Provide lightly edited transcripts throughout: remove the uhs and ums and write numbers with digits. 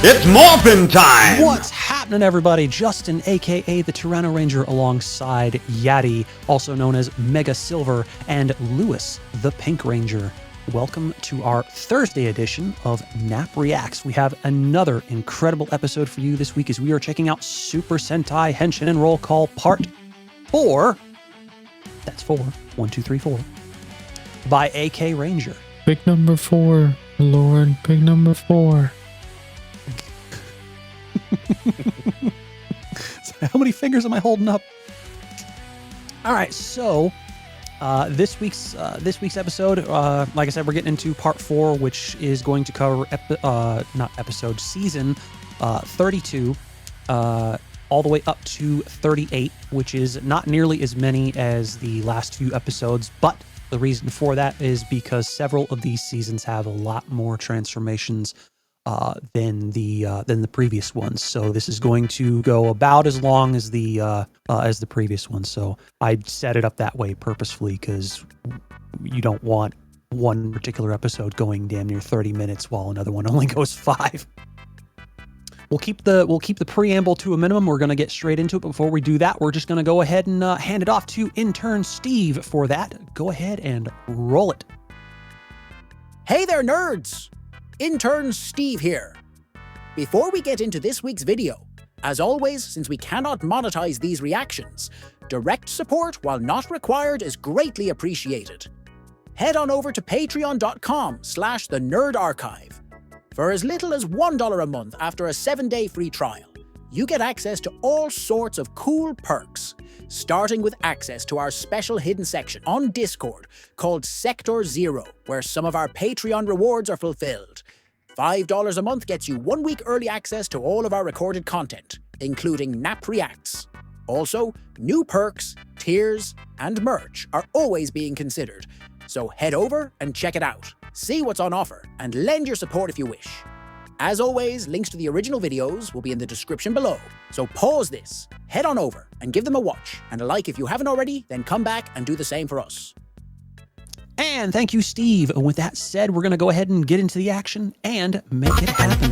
It's MORPHIN TIME! What's happening, everybody? Justin, aka the Tyranno Ranger, alongside Yadi, also known as Mega Silver, and Lewis, the Pink Ranger. Welcome to our Thursday edition of Nap Reacts. We have another incredible episode for you this week as we are checking out Super Sentai Henshin Rollcall Part 4. That's 4. 1, 2, 3, 4. By AK Ranger. Big number 4, Lord. Big number 4. How many fingers am I holding up? All right, so this week's episode, like I said, we're getting into part 4, which is going to cover season 32, all the way up to 38, which is not nearly as many as the last few episodes, but the reason for that is because several of these seasons have a lot more transformations than the previous ones. So this is going to go about as long as the previous one. So I set it up that way purposefully because you don't want one particular episode going damn near 30 minutes while another one only goes 5. We'll keep the preamble to a minimum. We're going to get straight into it. Before we do that, we're just going to go ahead and hand it off to intern Steve for that. Go ahead and roll it. Hey there, nerds! Intern Steve here. Before we get into this week's video, as always, since we cannot monetize these reactions, direct support, while not required, is greatly appreciated. Head on over to patreon.com/thenerdarchive. For as little as $1 a month after a 7-day free trial, you get access to all sorts of cool perks, starting with access to our special hidden section on Discord called Sector Zero, where some of our Patreon rewards are fulfilled. $5 a month gets you 1 week early access to all of our recorded content, including Nap Reacts. Also, new perks, tiers, and merch are always being considered, so head over and check it out. See what's on offer, and lend your support if you wish. As always, links to the original videos will be in the description below, so pause this, head on over, and give them a watch, and a like if you haven't already, then come back and do the same for us. And thank you, Steve. And with that said, we're going to go ahead and get into the action and make it happen.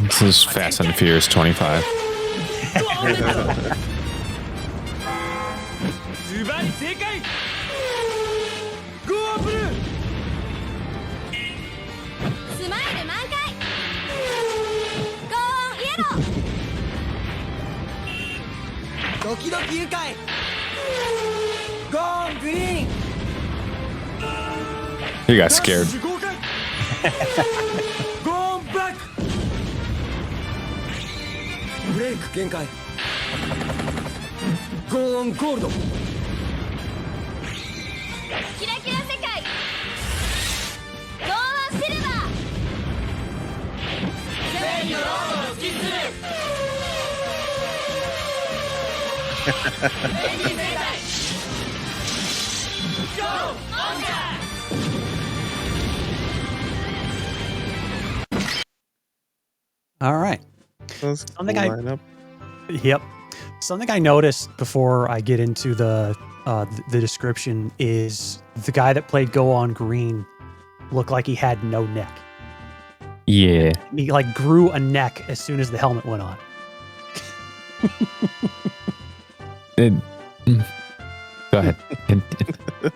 This is Fast and Furious 25. You got scared. All right. Yep. Something I noticed before I get into the description is the guy that played Go On Green looked like he had no neck. Yeah. He like grew a neck as soon as the helmet went on. Go ahead.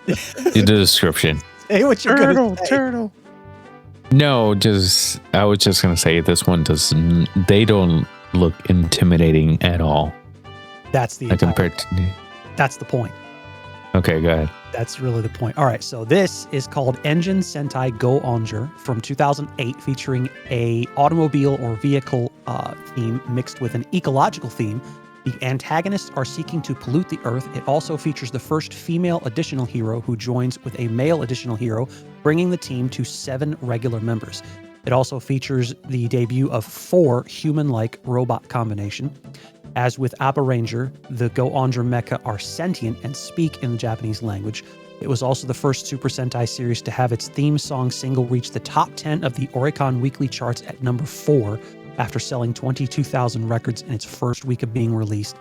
The description. Hey, what you're gonna say? Turtle. No, I was just gonna say this one they don't look intimidating at all. That's the Like entire compared to. That's the point. Okay, go ahead. That's really the point. All right, so this is called Engine Sentai Go-Onger from 2008, featuring a automobile or vehicle theme mixed with an ecological theme. The antagonists are seeking to pollute the Earth. It also features the first female additional hero who joins with a male additional hero, bringing the team to 7 regular members. It also features the debut of 4 human-like robot combination. As with Abba Ranger, the Go-Onger mecha are sentient and speak in the Japanese language. It was also the first Super Sentai series to have its theme song single reach the top 10 of the Oricon weekly charts at number 4 after selling 22,000 records in its first week of being released.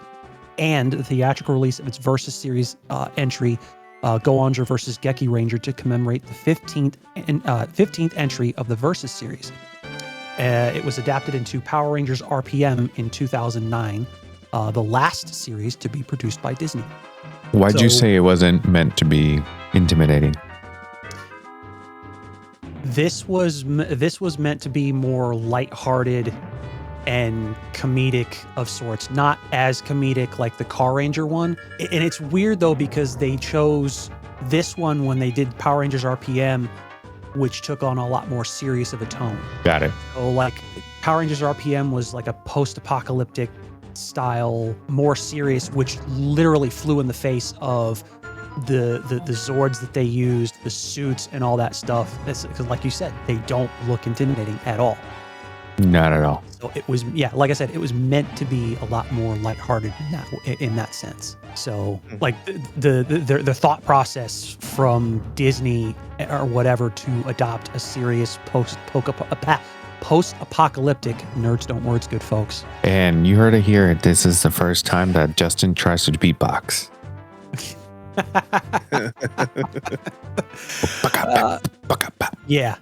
And the theatrical release of its Versus series entry, Go-Onger vs. Geki Ranger, to commemorate the 15th entry of the Versus series. It was adapted into Power Rangers RPM in 2009, the last series to be produced by Disney. Why'd you say it wasn't meant to be intimidating? This was meant to be more lighthearted and comedic of sorts, not as comedic like the Car Ranger one. And it's weird though, because they chose this one when they did Power Rangers RPM, which took on a lot more serious of a tone. Got it. So like Power Rangers RPM was like a post-apocalyptic style, more serious, which literally flew in the face of the Zords that they used, the suits and all that stuff. Because like you said, they don't look intimidating at all. Not at all. So it was, yeah, like I said, it was meant to be a lot more lighthearted in that sense. So like the thought process from Disney or whatever to adopt a serious post-apocalyptic, nerds don't words, good folks. And you heard it here. This is the first time that Justin tries to beatbox. Yeah.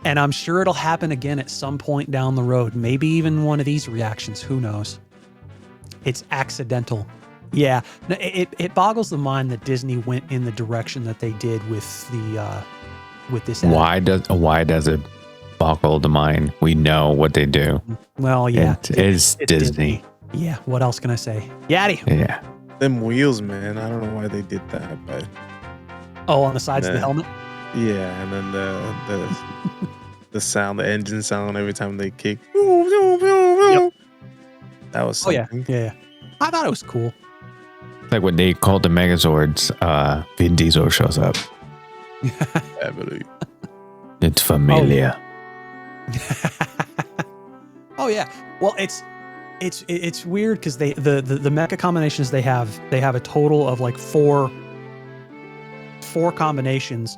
And I'm sure it'll happen again at some point down the road. Maybe even one of these reactions. Who knows? It's accidental. Yeah. It boggles the mind that Disney went in the direction that they did with the with this. Why does it boggle the mind? We know what they do. Well, yeah. It's Disney. Yeah. What else can I say? Yadi. Yeah. Them wheels, man. I don't know why they did that, but on the sides of the helmet. Yeah, and then the sound, the engine sound every time they kick. Yep. That was something. Yeah. I thought it was cool. Like when they called the Megazords, Vin Diesel shows up. I believe. It's familiar. Oh yeah. Well, it's weird because the mecha combinations they have a total of like four combinations.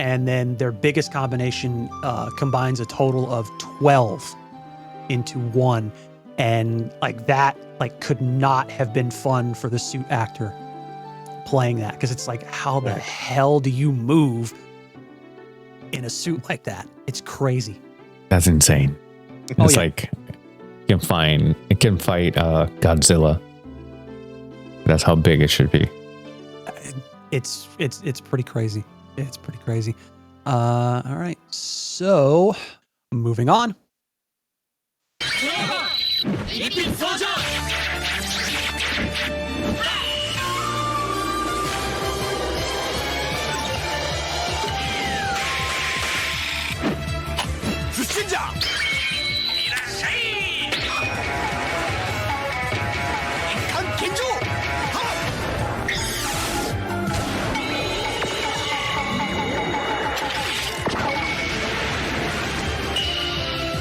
And then their biggest combination combines a total of 12 into one. And like that, like could not have been fun for the suit actor playing that. Because it's like, how the hell do you move in a suit like that? It's crazy. That's insane. It's like it can fight Godzilla. That's how big it should be. It's pretty crazy. It's pretty crazy. All right. So, moving on.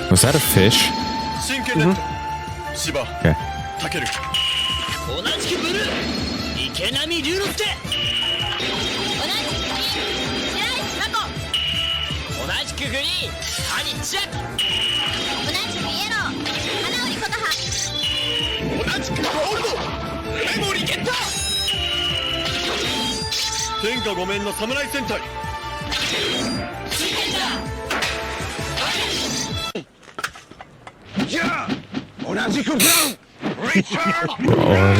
Was that a fish? Mm-hmm. Okay.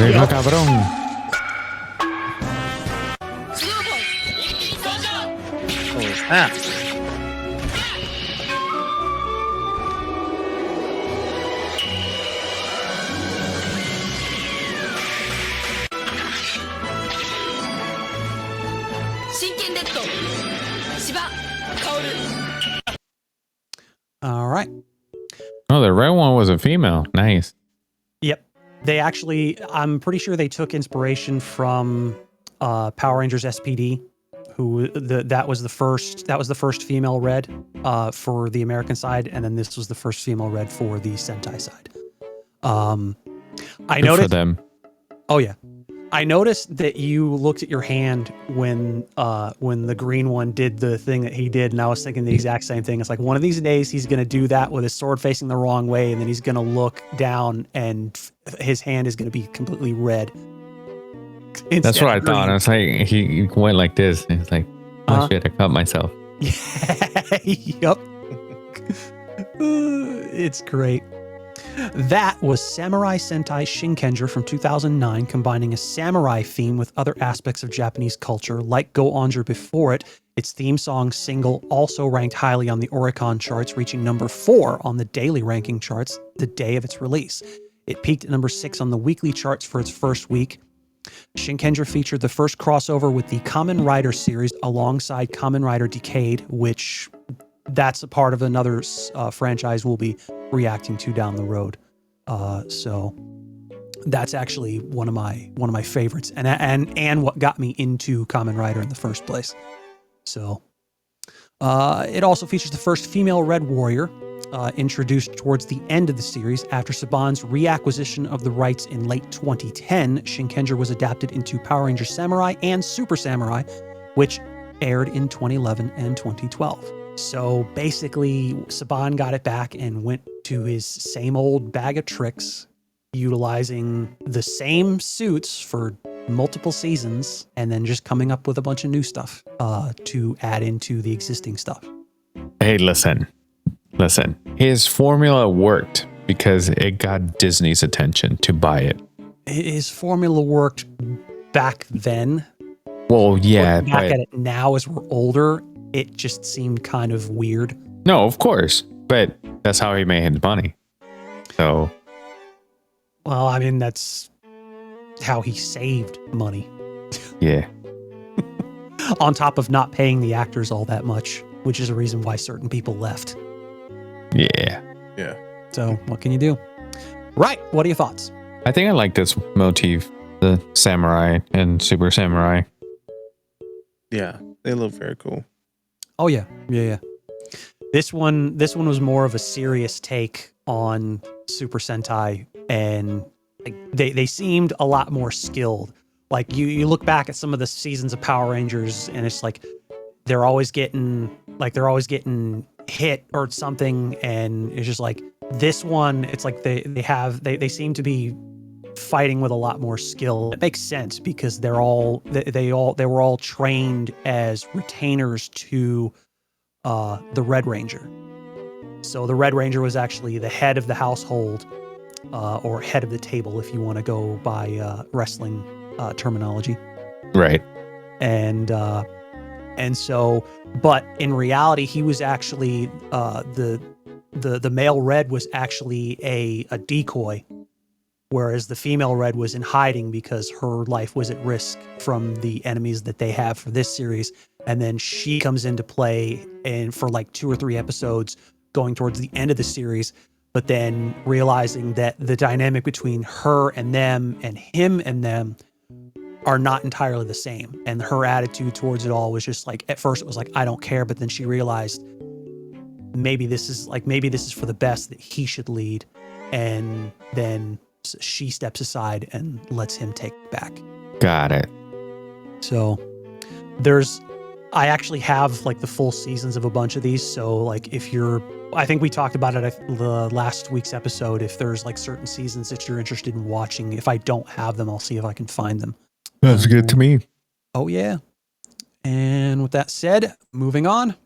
Oiga, cabrón. Holy snap. All right. Oh, the red one was a female. Nice. Yep. They actually, I'm pretty sure they took inspiration from Power Rangers SPD, who that was the first female red for the American side, and then this was the first female red for the Sentai side. I Good noticed for them. Oh yeah. I noticed that you looked at your hand when the green one did the thing that he did, and I was thinking the exact same thing. It's like one of these days he's going to do that with his sword facing the wrong way, and then he's going to look down and his hand is going to be completely red. That's what I thought. I was like, he went like this. And it's like, oh shit, I cut myself. Yup. It's great. That was Samurai Sentai Shinkenger from 2009, combining a samurai theme with other aspects of Japanese culture. Like Go-Onger before it, its theme song single also ranked highly on the Oricon charts, reaching number 4 on the daily ranking charts the day of its release. It peaked at number 6 on the weekly charts for its first week. Shinkenger featured the first crossover with the Kamen Rider series alongside Kamen Rider Decade, which that's a part of another franchise we'll be reacting to down the road. So that's actually one of my favorites, and what got me into Kamen Rider in the first place. So it also features the first female Red Warrior, introduced towards the end of the series. After Saban's reacquisition of the rights in late 2010, Shinkenger was adapted into Power Rangers Samurai and Super Samurai, which aired in 2011 and 2012. So basically, Saban got it back and went to his same old bag of tricks, utilizing the same suits for multiple seasons, and then just coming up with a bunch of new stuff to add into the existing stuff. Hey, listen. His formula worked because it got Disney's attention to buy it. His formula worked back then. Well, yeah. Looking back at it now as we're older, it just seemed kind of weird. No, of course. But that's how he made his money. So. Well, I mean, that's how he saved money. Yeah. On top of not paying the actors all that much, which is a reason why certain people left. Yeah. Yeah. So what can you do? Right. What are your thoughts? I think I like this motif, the samurai and super samurai. Yeah. They look very cool. Oh yeah. Yeah. This one was more of a serious take on Super Sentai, and like they seemed a lot more skilled. Like you look back at some of the seasons of Power Rangers, and it's like they're always getting hit or something, and it's just like this one, it's like they seem to be fighting with a lot more skill. It makes sense because they were all trained as retainers to the Red Ranger. So the Red Ranger was actually the head of the household, or head of the table if you want to go by wrestling terminology. Right. And so, but in reality, he was actually the male Red was actually a decoy, whereas the female Red was in hiding because her life was at risk from the enemies that they have for this series. And then she comes into play and for like 2 or 3 episodes going towards the end of the series, but then realizing that the dynamic between her and them and him and them are not entirely the same. And her attitude towards it all was just like, at first it was like, I don't care. But then she realized maybe this is for the best, that he should lead. And then she steps aside and lets him take it back. Got it. So I actually have like the full seasons of a bunch of these. So like I think we talked about it the last week's episode. If there's like certain seasons that you're interested in watching, if I don't have them, I'll see if I can find them. That's good to me. Oh yeah. And with that said, moving on.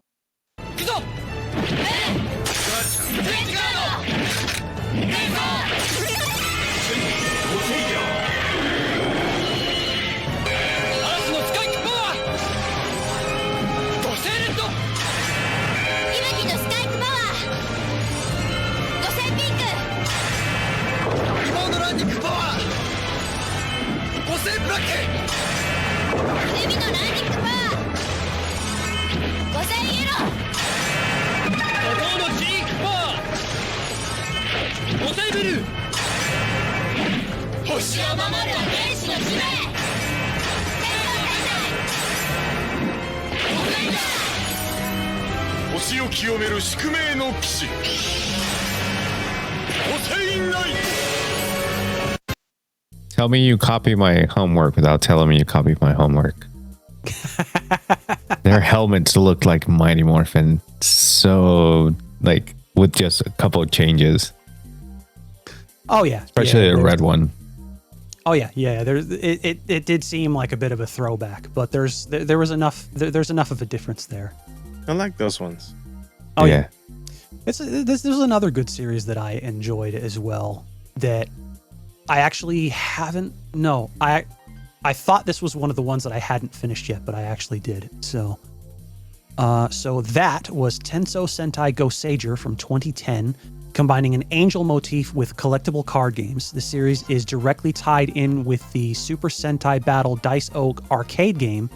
Tell me you copy my homework without telling me you copied my homework. Their helmets look like Mighty Morphin, so like with just a couple of changes. Oh yeah, especially the red one. Oh yeah. It did seem like a bit of a throwback, but there was enough. There's enough of a difference there. I like those ones. Oh yeah. This is another good series that I enjoyed as well. That I actually haven't. No, I thought this was one of the ones that I hadn't finished yet, but I actually did. So that was Tensou Sentai Goseiger from 2010, combining an angel motif with collectible card games. The series is directly tied in with the Super Sentai Battle Dice Oak arcade game.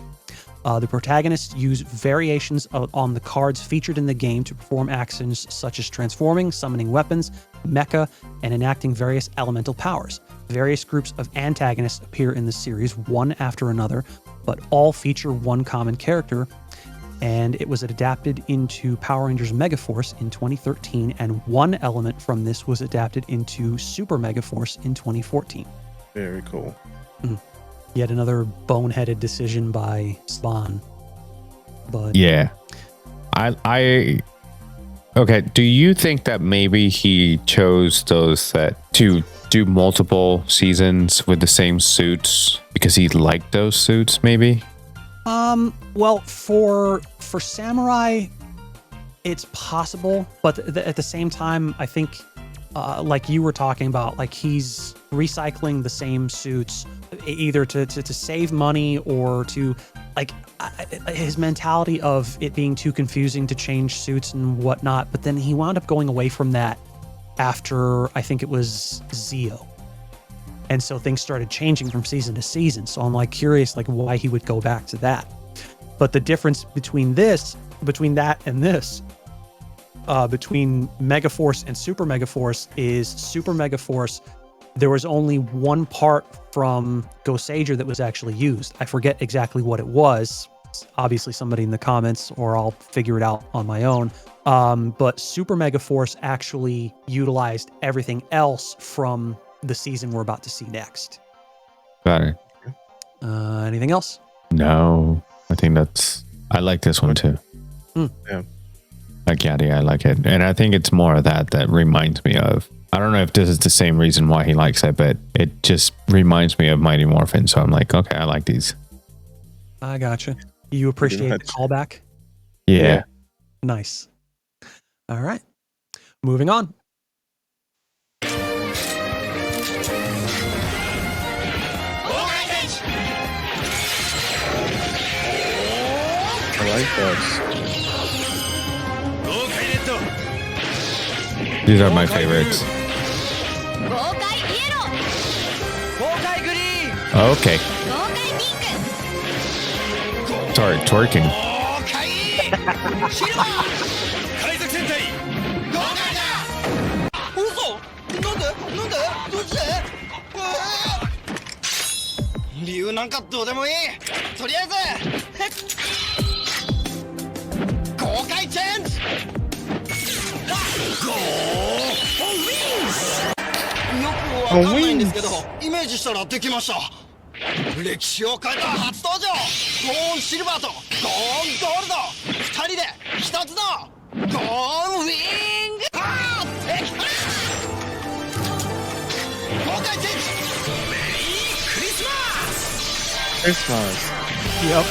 The protagonists use variations on the cards featured in the game to perform actions such as transforming, summoning weapons, mecha, and enacting various elemental powers. Various groups of antagonists appear in the series, one after another, but all feature one common character, and it was adapted into Power Rangers Megaforce in 2013, and one element from this was adapted into Super Megaforce in 2014. Very cool. Yet another boneheaded decision by Spawn. But yeah, I okay. Do you think that maybe he chose those that to do multiple seasons with the same suits because he liked those suits? Maybe. Well, for Samurai, it's possible, but at the same time, I think, like you were talking about, like he's recycling the same suits either to save money or to like his mentality of it being too confusing to change suits and whatnot. But then he wound up going away from that after I think it was Zeo. And so things started changing from season to season. So I'm like curious like why he would go back to that. But the difference between that and this, between Megaforce and Super Megaforce is Super Megaforce, there was only one part from Goseiger that was actually used. I forget exactly what it was. Obviously somebody in the comments or I'll figure it out on my own. But Super Megaforce actually utilized everything else from the season we're about to see next. Got it. Anything else? No, I think I like this one too. Yeah. Like Yadi, I like it. And I think it's more of that reminds me of, I don't know if this is the same reason why he likes it, but it just reminds me of Mighty Morphin. So I'm like, okay, I like these. I gotcha. You appreciate the callback? Yeah. Nice. All right. Moving on. I like those. These are my favorites. Okay. Sorry, twerking. Christmas. Yep.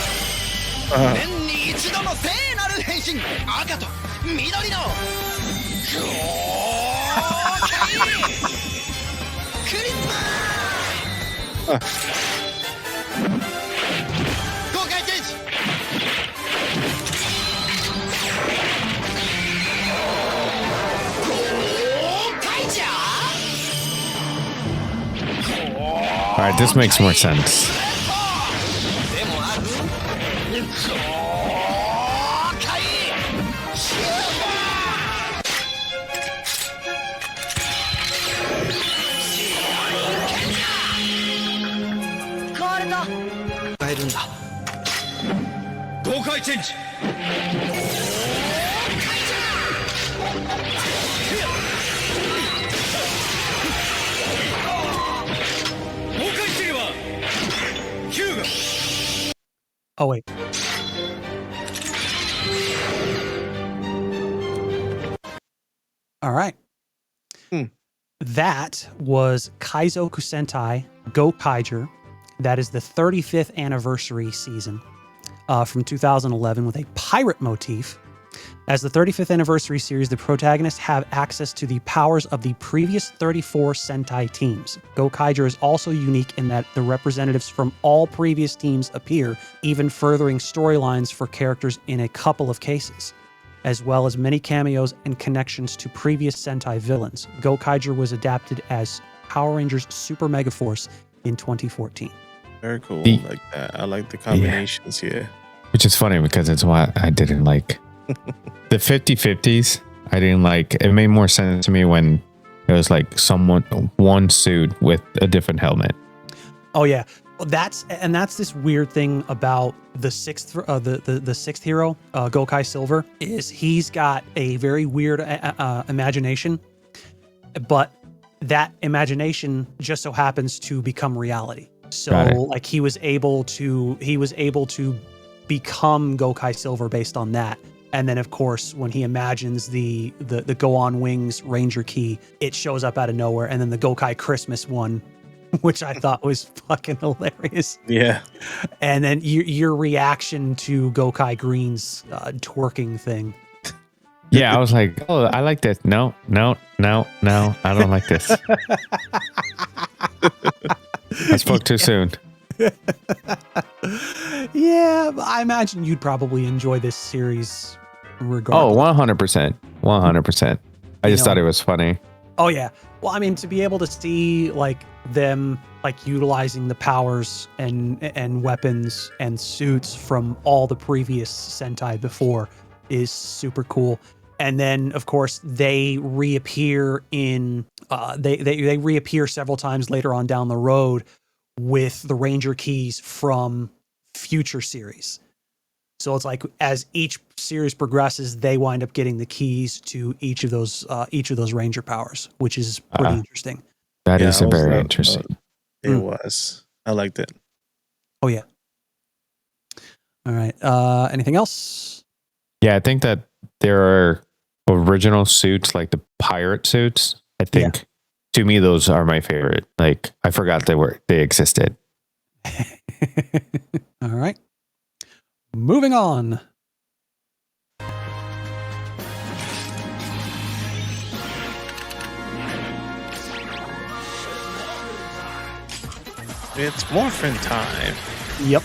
年に一度の聖なる変身、赤と緑の豪快クリスマス。豪快チェンジ。豪快じゃ。All right, this makes more sense. イチェンジ崩壊してればキューが Oh wait. All right. That was Kaizoku Sentai Gokaiger. That is the 35th anniversary season from 2011 with a pirate motif. As the 35th anniversary series, the protagonists have access to the powers of the previous 34 Sentai teams. Gokaiger is also unique in that the representatives from all previous teams appear, even furthering storylines for characters in a couple of cases, as well as many cameos and connections to previous Sentai villains. Gokaiger was adapted as Power Rangers Super Mega Force in 2014. Very cool. Like that. I like the combinations here. Which is funny because it's what I didn't like. The 50-50s, I didn't like. It made more sense to me when it was like one suit with a different helmet. Oh yeah, well, that's this weird thing about the sixth hero, Gokai Silver, is he's got a very weird imagination, but that imagination just so happens to become reality. So like he was able to become Gokai Silver based on that. And then, of course, when he imagines the Go On Wings Ranger Key, it shows up out of nowhere. And then the Gokai Christmas one, which I thought was fucking hilarious. Yeah. And then your reaction to Gokai Green's twerking thing. Yeah, I was like, oh, I like this. No, I don't like this. I spoke too soon. Yeah, I imagine you'd probably enjoy this series regardless. Oh, 100%. I just thought it was funny. Oh yeah. Well, I mean, to be able to see like them like utilizing the powers and weapons and suits from all the previous Sentai before is super cool. And then, of course, they reappear in they reappear several times later on down the road with the Ranger keys from future series. So it's like as each series progresses, they wind up getting the keys to each of those Ranger powers, which is pretty interesting. That is very interesting. It was. I liked it. Oh yeah. All right. Anything else? Yeah, I think that there are original suits, like the pirate suits. I think to me those are my favorite. Like I forgot they existed. All right. Moving on. It's morphin time. Yep.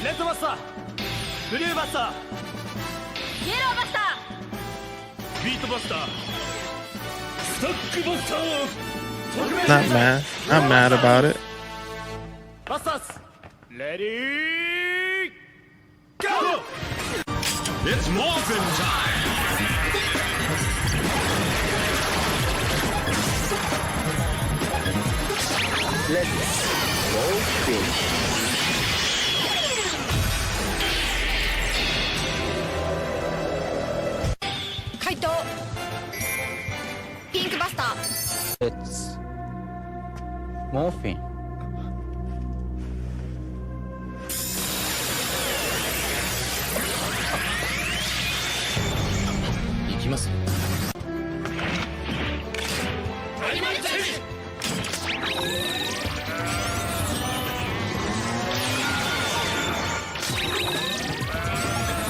Red Buster, Blue Buster, Yellow Buster, Beat Buster, Stock Buster. Not mad about it. Busters, ready, go! It's morphin time. Let's go fish. 回答ピンクバスター It's morphine.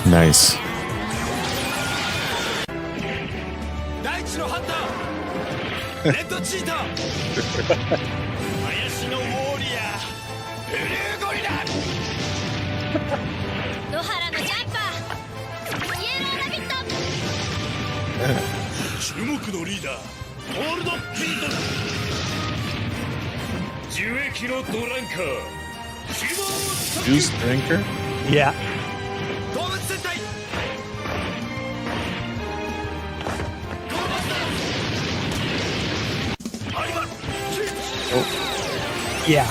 Nice. 大地のハンターレッドチーター林のウォーリアーブルーゴリラ野原のジャンパーイエローラビット注目のリーダーゴールドピートだ樹液のドランカーシルバー Juice drinker? Yeah. 動物戦隊 Oh. Yeah.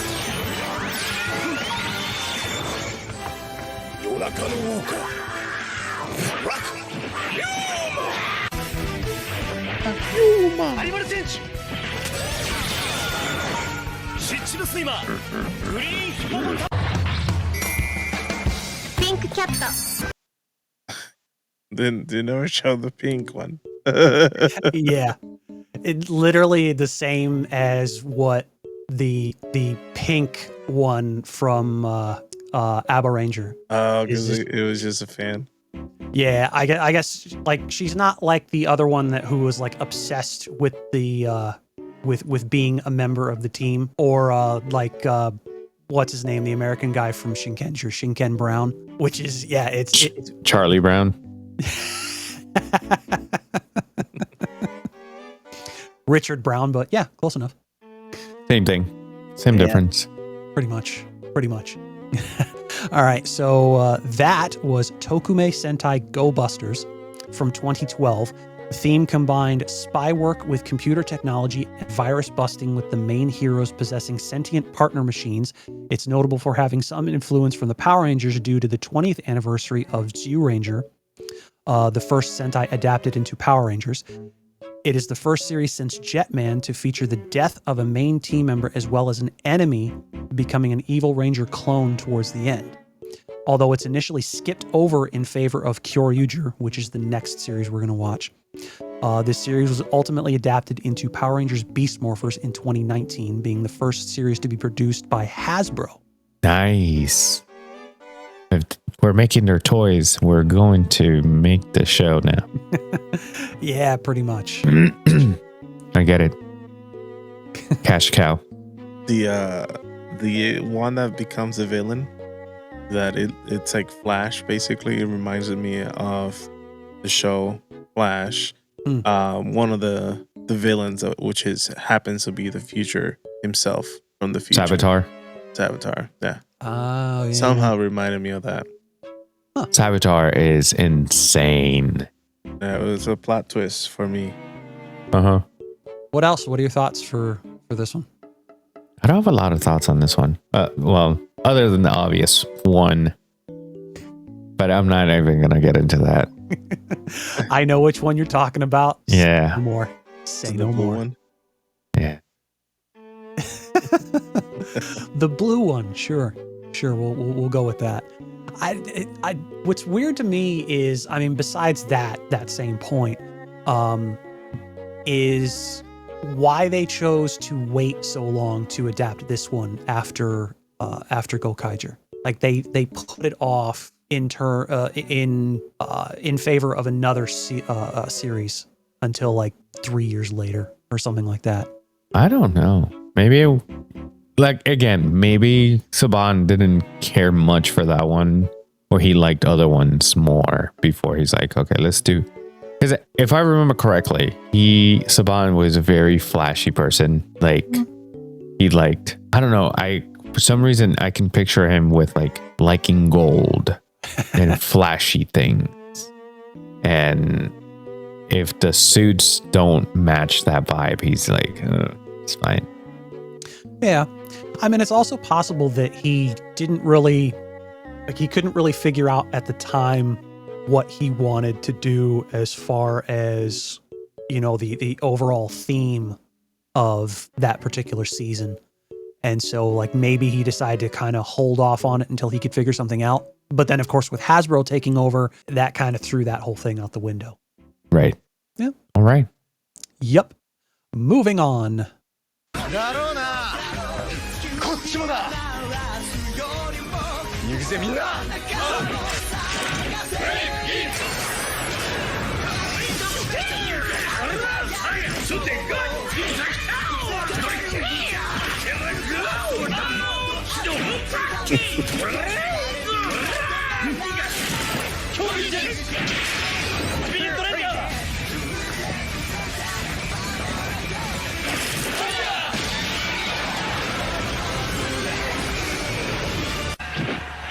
Pink cat. Then they never show the pink one. Yeah. It literally the same as what the pink one from Abba Ranger. Oh, Is because just- it was just a fan. Yeah, I guess like she's not like the other one who was like obsessed with the with being a member of the team, or what's his name, the American guy from Shinkenger, Shinken Brown, which is it's Charlie Brown. Richard Brown, but yeah, close enough. Same thing. Same Yeah. difference. Pretty much. All right, so that was Tokumei Sentai Go Busters from 2012. The theme combined spy work with computer technology and virus busting, with the main heroes possessing sentient partner machines. It's notable for having some influence from the Power Rangers due to the 20th anniversary of Zyuranger, the first Sentai adapted into Power Rangers. It is the first series since Jetman to feature the death of a main team member as well as an enemy becoming an evil Ranger clone towards the end. Although it's initially skipped over in favor of Kyoryuger, which is the next series we're going to watch. This series was ultimately adapted into Power Rangers Beast Morphers in 2019, being the first series to be produced by Hasbro. Nice. If we're making their toys, we're going to make the show now. Yeah, pretty much. I get it. Cash cow. The one that becomes a villain, that it's like Flash. Basically, it reminds me of the show Flash. One of the villains, which happens to be the future himself from the future. Savitar, yeah. Oh, yeah. Somehow reminded me of that. Savitar is insane. Yeah, it was a plot twist for me. Uh-huh. What else? What are your thoughts for this one? I don't have a lot of thoughts on this one. Well, other than the obvious one. But I'm not even going to get into that. I know which one you're talking about. Yeah. Say no more. Say The no blue more. one. Yeah. The blue one, sure, we'll go with that. I what's weird to me is, I mean, besides that same point, is why they chose to wait so long to adapt this one after Gokaiger. Like they put it off in favor of another series until like 3 years later or something like that. I don't know. Maybe maybe Saban didn't care much for that one, or he liked other ones more before he's like, okay, let's do. Because if I remember correctly, Saban was a very flashy person. Like he liked, I don't know. For some reason I can picture him with like liking gold and flashy things. And if the suits don't match that vibe, he's like, it's fine. Yeah. I mean, it's also possible that he couldn't really figure out at the time what he wanted to do as far as, the overall theme of that particular season. And so like maybe he decided to kind of hold off on it until he could figure something out. But then of course with Hasbro taking over, that kind of threw that whole thing out the window. Right. Yeah. All right. Yep. Moving on. こっちもだ行くぜみんな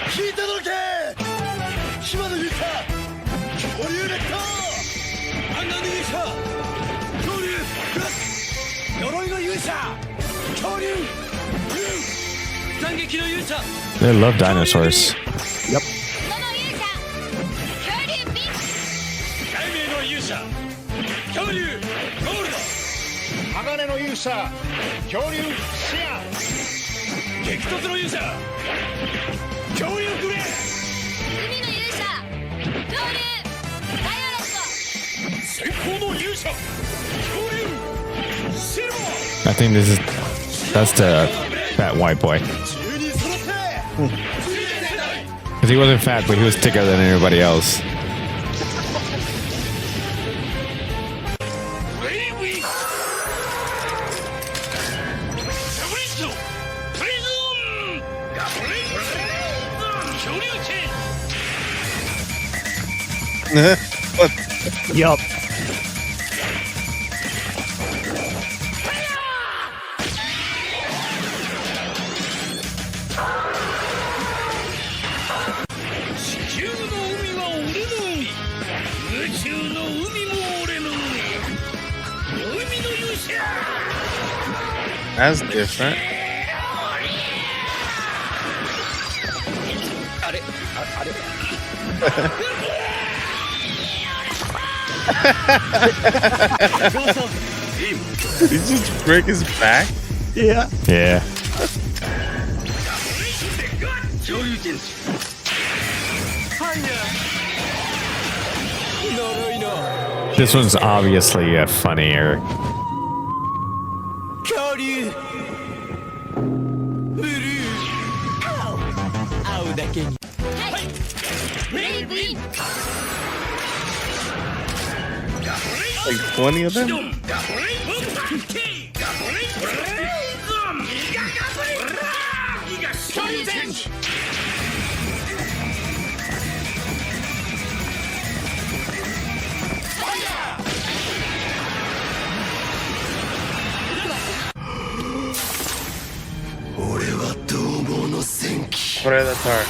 聞いてどけ島の勇者恐竜レッド漫画の勇者恐竜鎧の勇者恐竜 They love dinosaurs. その勇者恐竜ピン雷鳴の勇者恐竜ゴールド鋼の勇者恐竜シアン激突の勇者恐竜グレー海の勇者恐竜バイオレット先行の勇者恐竜シルバー I think that's the fat white boy. 12人揃って Because he wasn't fat, but he was thicker than everybody else. ウェイウィーザブリストプリズムガブリズム恐竜チェン What? Yup. That's different. あれあれ Did he just break his back? Yeah. Yeah. 恐竜チェンジはいや呪いの This one's obviously funnier. 恐竜ブルー青だけにはいブレイブイン Like 20 of them? Predator.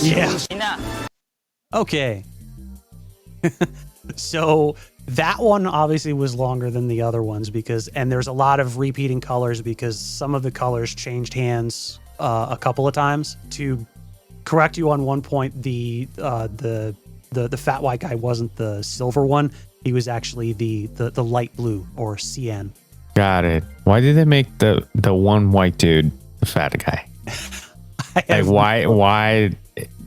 Yeah. みんな Okay. So that one obviously was longer than the other ones and there's a lot of repeating colors because some of the colors changed hands a couple of times. To correct you on one point, the fat white guy wasn't the silver one. He was actually the light blue or cyan. Got it. Why did they make the one white dude the fat guy? Like why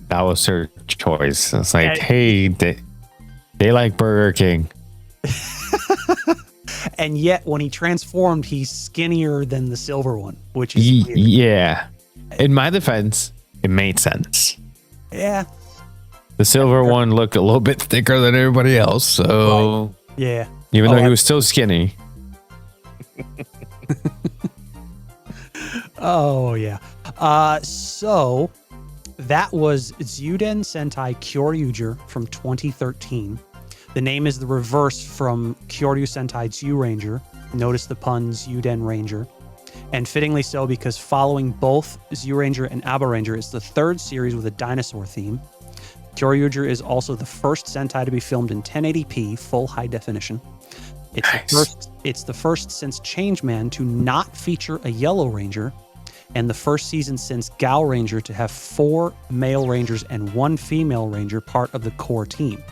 that was her choice? It's like, hey, they like Burger King. And yet when he transformed, he's skinnier than the silver one, which is weird. Yeah. In my defense, it made sense. Yeah. The silver one looked a little bit thicker than everybody else, so Yeah. even though he was still skinny. Oh, yeah. So that was Zyuden Sentai Kyoryuger from 2013. The name is the reverse from Kyoryu Sentai Zyuranger. Notice the pun, Zyuden Ranger. And fittingly so because following both Zyuranger and Abaranger, it's the third series with a dinosaur theme. Kyoryuger is also the first Sentai to be filmed in 1080p, full high definition. It's the first since Changeman to not feature a Yellow Ranger, and the first season since Gao Ranger to have 4 male Rangers and 1 female Ranger part of the core team.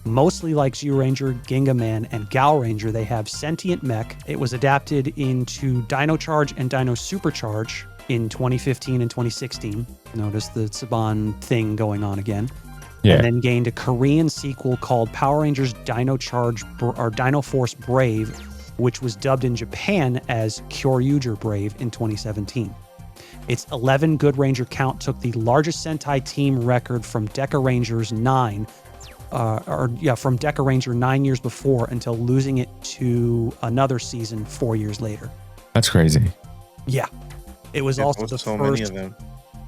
Mostly like Zyuranger, Ginga Man, and Gao Ranger, they have sentient mech. It was adapted into Dino Charge and Dino Supercharge in 2015 and 2016. Notice the Saban thing going on again. Yeah. And then gained a Korean sequel called Power Rangers Dino Charge or Dino Force Brave, which was dubbed in Japan as Kyoryuger Brave in 2017. Its 11 Good Ranger count took the largest Sentai team record from Deca Rangers 9, from Deca Ranger 9 years before until losing it to another season 4 years later. That's crazy. Yeah. It was also the so first. many of them.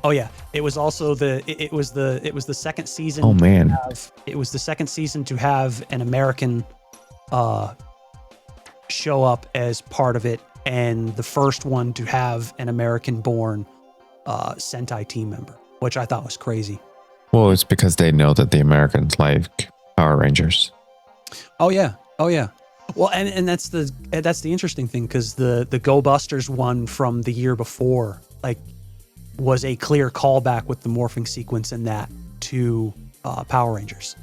Oh yeah, it was also it was the second season. Oh man. It was the second season to have an American show up as part of it, and the first one to have an American-born Sentai team member, which I thought was crazy. Well, it's because they know that the Americans like Power Rangers. Oh yeah. Well, and that's the interesting thing because the Go Busters one from the year before like was a clear callback with the morphing sequence in that to Power Rangers.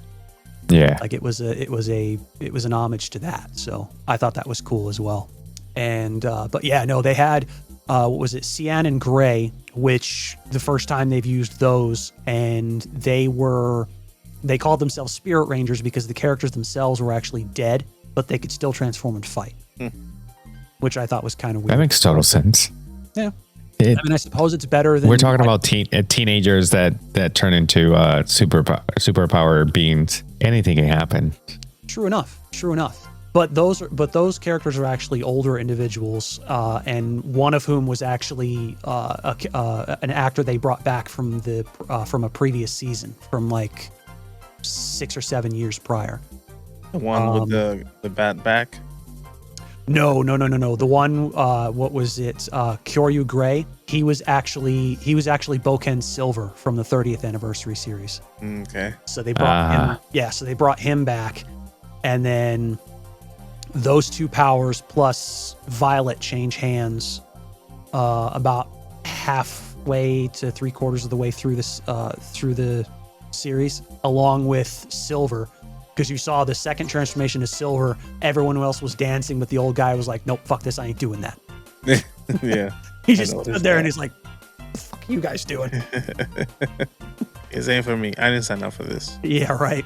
Yeah. Like it was an homage to that. So I thought that was cool as well. And but yeah, no, they had what was it, Cyan and Gray, which the first time they've used those, and they called themselves Spirit Rangers because the characters themselves were actually dead, but they could still transform and fight, which I thought was kind of weird. That makes total sense. Yeah. I mean, I suppose it's better than... We're talking about teenagers that turn into superpower beings. Anything can happen. True enough. But those characters are actually older individuals, and one of whom was actually an actor they brought back from a previous season, from like 6 or 7 years prior. The one with the bat back? No. The one, what was it? Kyoryuger. He was actually Boken Silver from the 30th anniversary series. Okay. So they brought him. Yeah. So they brought him back, and then those two powers plus Violet change hands about halfway to 3/4 of the way through this through the series, along with Silver. Because you saw the second transformation to Silver, everyone else was dancing, but the old guy was like, nope, fuck this, I ain't doing that. Yeah. He just stood there and he's like, what the fuck are you guys doing? It ain't for me. I didn't sign up for this. Yeah, right.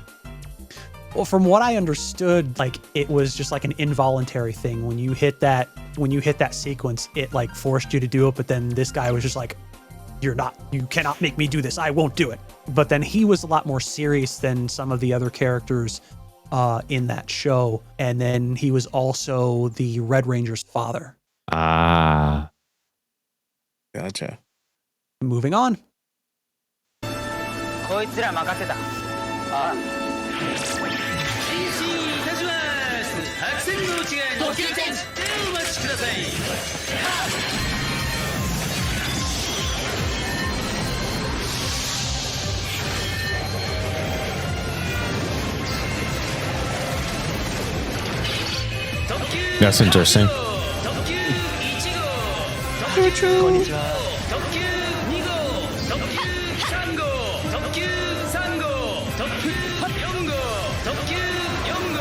Well, from what I understood, like it was just like an involuntary thing. When you hit that sequence, it like forced you to do it, but then this guy was just like, you cannot make me do this. I won't do it. But then he was a lot more serious than some of the other characters in that show. And then he was also the Red Ranger's father. Ah. Gotcha. Moving on. こいつら任せた。ああ。変身いたします。白線の内側に手をお待ちください。That's interesting. 特急1号、特急こんにちは。特急2号、特急3号、特急3号、特急4号、特急4号、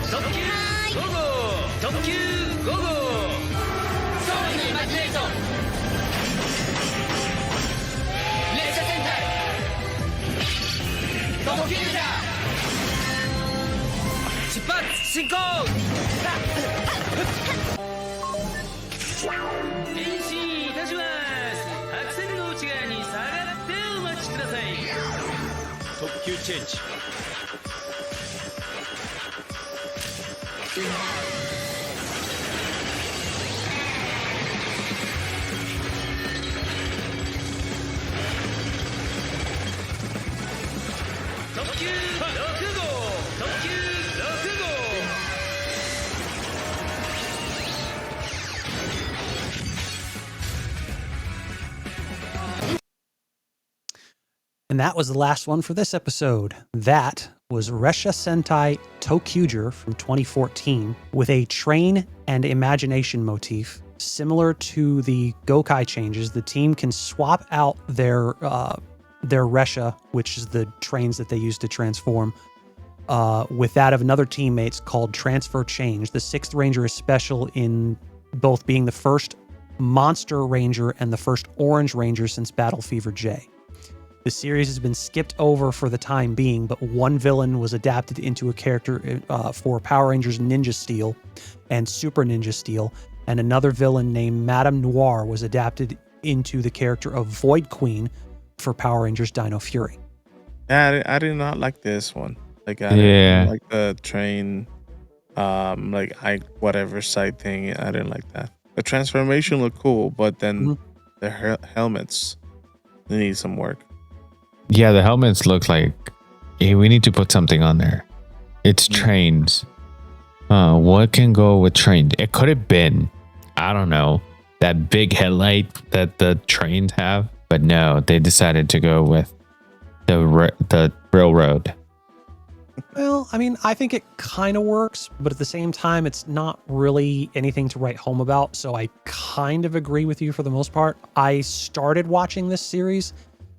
特急5号、特急5号。そうに待ちないぞ。列車戦隊。特急だ。出発進行。変身いたします。白線の内側に下がってお待ちください。特急チェンジ。特急6号、特急6号。And that was the last one for this episode. That was Ressha Sentai ToQger from 2014 with a train and imagination motif. Similar to the Gokai changes, the team can swap out their Ressha, which is the trains that they use to transform, with that of another teammates called Transfer Change. The 6th Ranger is special in both being the first Monster Ranger and the first Orange Ranger since Battle Fever J. The series has been skipped over for the time being, but one villain was adapted into a character for Power Rangers Ninja Steel and Super Ninja Steel, and another villain named Madame Noir was adapted into the character of Void Queen for Power Rangers Dino Fury. Yeah, I did not like this one. Like, I didn't like the train, whatever side thing. I didn't like that. The transformation looked cool, but then the helmets, they need some work. Yeah, the helmets look like, hey, we need to put something on there. It's trains. What can go with trains? It could have been, I don't know, that big headlight that the trains have. But no, they decided to go with the railroad. Well, I mean, I think it kind of works, but at the same time, it's not really anything to write home about. So I kind of agree with you for the most part. I started watching this series,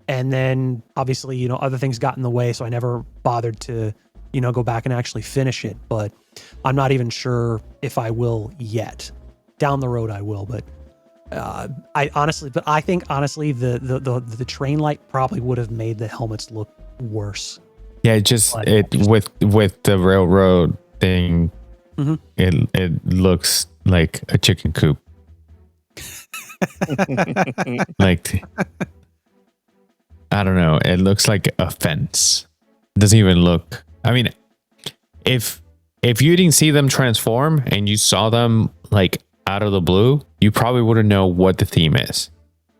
and then obviously, other things got in the way, so I never bothered to, go back and actually finish it. But I'm not even sure if I will yet. Down the road, I will, but I think honestly, the train light probably would have made the helmets look worse. Yeah, with the railroad thing, Mhm. it looks like a chicken coop. Like, I don't know. It looks like a fence. It doesn't even look. I mean, if you didn't see them transform and you saw them like out of the blue, you probably wouldn't know what the theme is.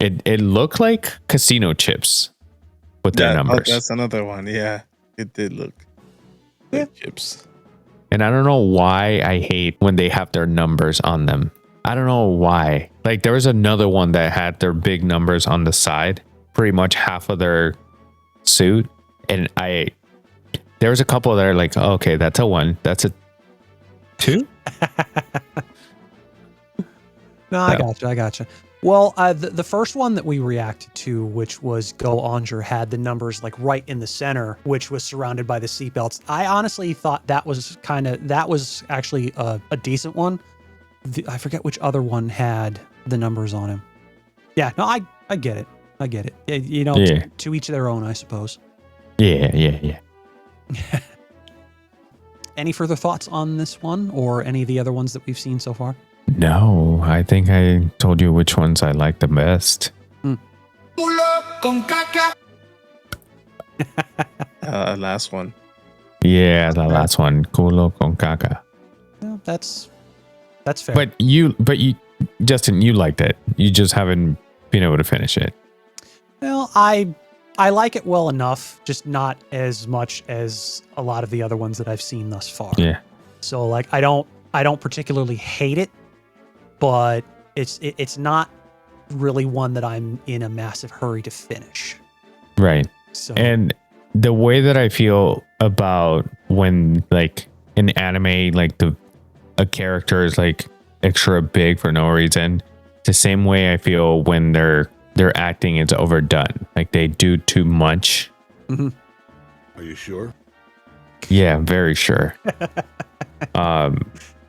It looked like casino chips with their numbers. That's another one. Yeah, it did look like chips. And I don't know why I hate when they have their numbers on them. I don't know why. Like, there was another one that had their big numbers on the side, pretty much half of their suit. And there was a couple that are like, oh, okay, that's a 1. That's a 2. No, I gotcha. Well, the first one that we reacted to, which was Go-Onger, had the numbers like right in the center, which was surrounded by the seatbelts. I honestly thought that was actually a decent one. I forget which other one had the numbers on him. Yeah, no, I get it. I get it. Yeah. To each their own, I suppose. Yeah. Any further thoughts on this one or any of the other ones that we've seen so far? No, I think I told you which ones I like the best. Last one. Yeah, the last one, culo con caca. Yeah, that's fair. But you, Justin, you liked it. You just haven't been able to finish it. Well, I like it well enough, just not as much as a lot of the other ones that I've seen thus far. Yeah. So like I don't particularly hate it, but it's not really one that I'm in a massive hurry to finish. Right. So And the way that I feel about when like in anime, like a character is like extra big for no reason, it's the same way I feel when their acting is overdone. Like they do too much. Mm-hmm. Are you sure? Yeah, very sure.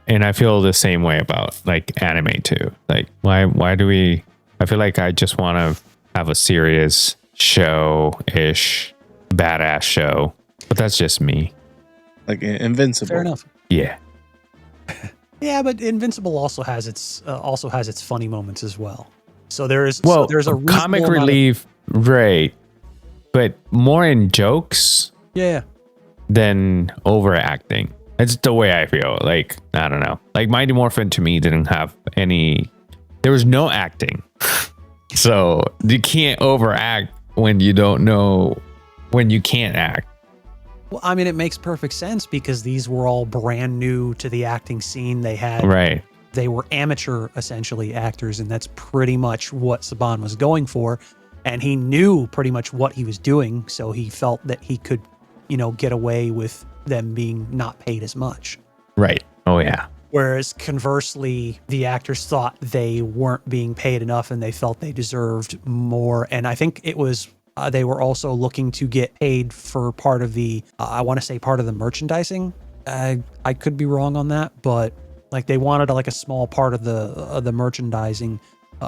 And I feel the same way about like anime too. Like why do we? I feel like I just want to have a serious show-ish, badass show, but that's just me. Like Invincible. fair enough. Yeah. Yeah, but Invincible also has its funny moments as well. So there's Well, there's a comic reasonable amount of- relief, right? But more in jokes Yeah. than overacting. It's the way I feel. Like, I don't know. Like Mighty Morphin to me didn't have any. There was no acting, so you can't overact when you don't know when you can't act. Well, I mean, it makes perfect sense because these were all brand new to the acting scene. Right. They were amateur, essentially, actors, and that's pretty much what Saban was going for. And he knew pretty much what he was doing, so he felt that he could, get away with them being not paid as much. Right. Oh yeah. Whereas conversely, the actors thought they weren't being paid enough and they felt they deserved more. And I think it was they were also looking to get paid for part of the, I want to say part of the merchandising. I could be wrong on that, but like they wanted like a small part of the merchandising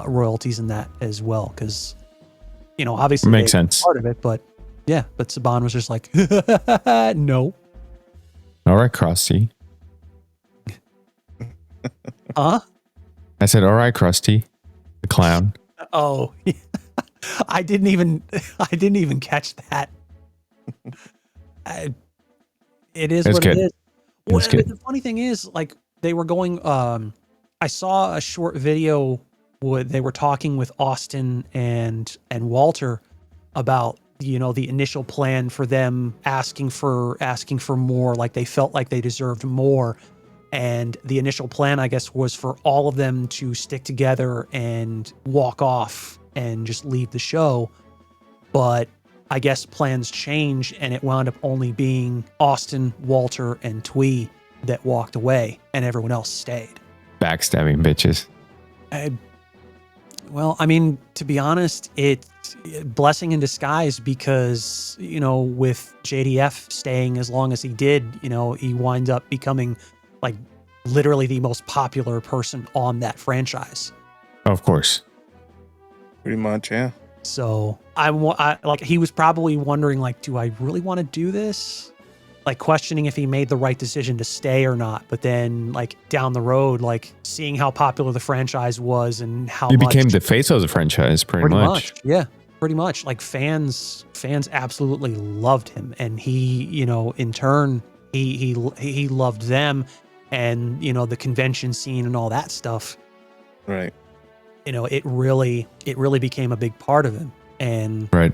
royalties in that as well. Because, obviously Makes they were sense. part of it, but yeah, but Saban was just like, no. All right, Krusty. Huh? I said, all right, Krusty, the clown. Oh, I didn't even catch that. It is It's what good. it is. It's Well, good. the funny thing is, like they were going. I saw a short video where they were talking with Austin and Walter about the initial plan for them asking for more. Like they felt like they deserved more. And the initial plan, I guess, was for all of them to stick together and walk off and just leave the show. But I guess plans changed and it wound up only being Austin, Walter, and Twee that walked away and everyone else stayed. Backstabbing bitches. Well, I mean, to be honest, it's blessing in disguise because, you know, with JDF staying as long as he did, you know, he winds up becoming like literally the most popular person on that franchise. Of course. Pretty much, yeah. So I like he was probably wondering like, do I really want to do this? Like questioning if he made the right decision to stay or not. But then like down the road, like seeing how popular the franchise was and how He much became the face of the franchise pretty much. Yeah, pretty much. Like fans absolutely loved him. And he, you know, in turn, he loved them and, you know, the convention scene and all that stuff. Right. You know, it really became a big part of him. And right.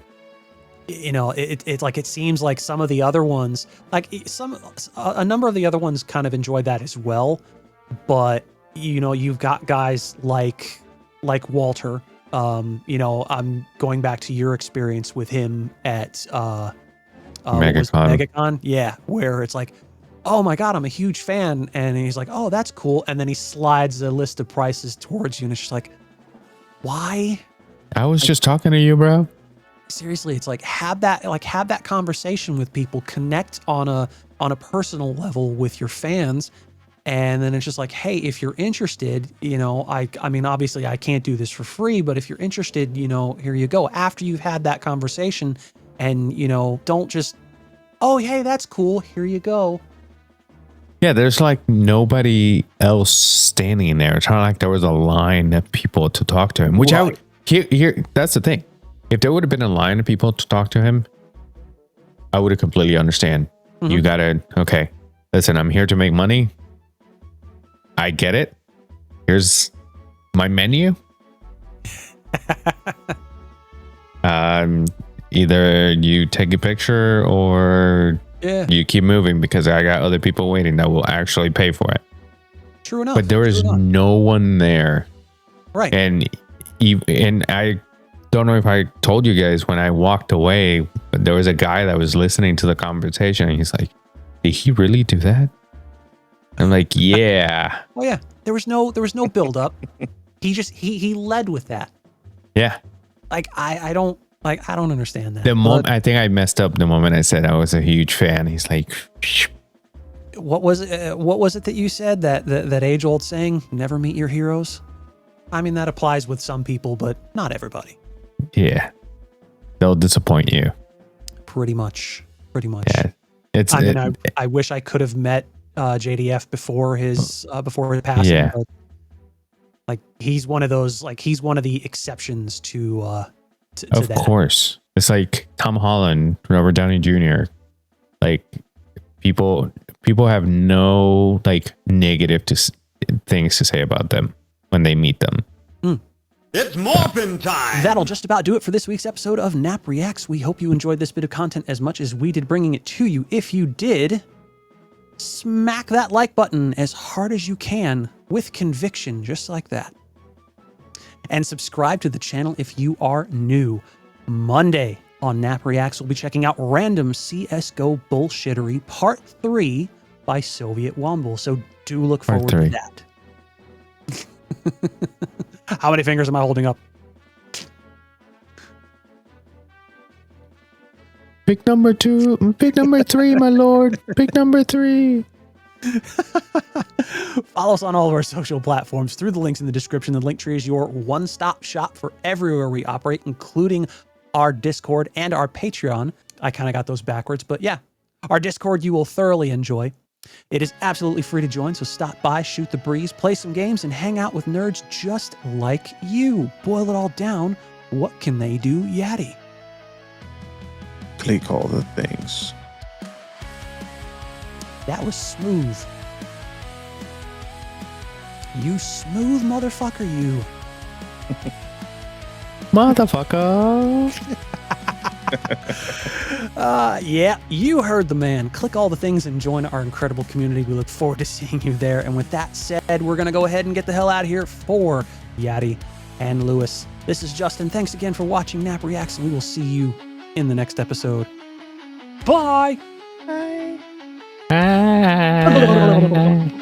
You know, it's like it seems like some of the other ones, like a number of the other ones kind of enjoyed that as well. But, you know, you've got guys like Walter. You know, I'm going back to your experience with him at Megacon. Yeah, where it's like, oh my God, I'm a huge fan. And he's like, oh, that's cool. And then he slides a list of prices towards you. And it's just like, why? I was just talking to you, bro. Seriously, it's like have that conversation with people, connect on a personal level with your fans. And then it's just like, hey, if you're interested, you know, I mean, obviously I can't do this for free, but if you're interested, you know, here you go. After you've had that conversation and, you know, don't just, oh, hey, that's cool. Here you go. Yeah, there's like nobody else standing there. It's not like there was a line of people to talk to him, which right. Here, that's the thing. If there would have been a line of people to talk to him, I would have completely understand. Mm-hmm. You gotta, okay, listen, I'm here to make money. I get it. Here's my menu. Either you take a picture or you keep moving because I got other people waiting that will actually pay for it. True enough. But there is no one there. Right. And I don't know if I told you guys when I walked away, but there was a guy that was listening to the conversation and he's like, did he really do that? I'm like, yeah. Oh yeah. There was no build up. He led with that. Yeah. Like I don't understand that. The moment I think I messed up the moment I said I was a huge fan. He's like, what was it that you said that age old saying, never meet your heroes? I mean, that applies with some people, but not everybody. Yeah. They'll disappoint you. Pretty much. Yeah. I wish I could have met JDF before his passing. Yeah. But, like he's one of those, like he's one of the exceptions to of that. Of course. It's like Tom Holland, Robert Downey Jr. Like people have no like negative things to say about them when they meet them. It's Morphin Time! That'll just about do it for this week's episode of Nap Reacts. We hope you enjoyed this bit of content as much as we did bringing it to you. If you did, smack that like button as hard as you can with conviction, just like that. And subscribe to the channel if you are new. Monday on Nap Reacts, we'll be checking out Random CSGO Bullshittery Part 3 by Soviet Womble. So do look forward to that. How many fingers am I holding up? Pick number 2. Pick number 3, my lord. Pick number 3. Follow us on all of our social platforms through the links in the description. The Linktree is your one-stop shop for everywhere we operate, including our Discord and our Patreon. I kind of got those backwards, but yeah, our Discord you will thoroughly enjoy. It is absolutely free to join, so stop by, shoot the breeze, play some games, and hang out with nerds just like you. Boil it all down, what can they do, Yadi? Click all the things. That was smooth. You smooth motherfucker, you. Motherfucker. Yeah, you heard the man. Click all the things and join our incredible community. We look forward to seeing you there. And with that said, we're going to go ahead and get the hell out of here for Yadi and Lewis. This is Justin. Thanks again for watching Nap Reacts, and we will see you in the next episode. Bye. Ah.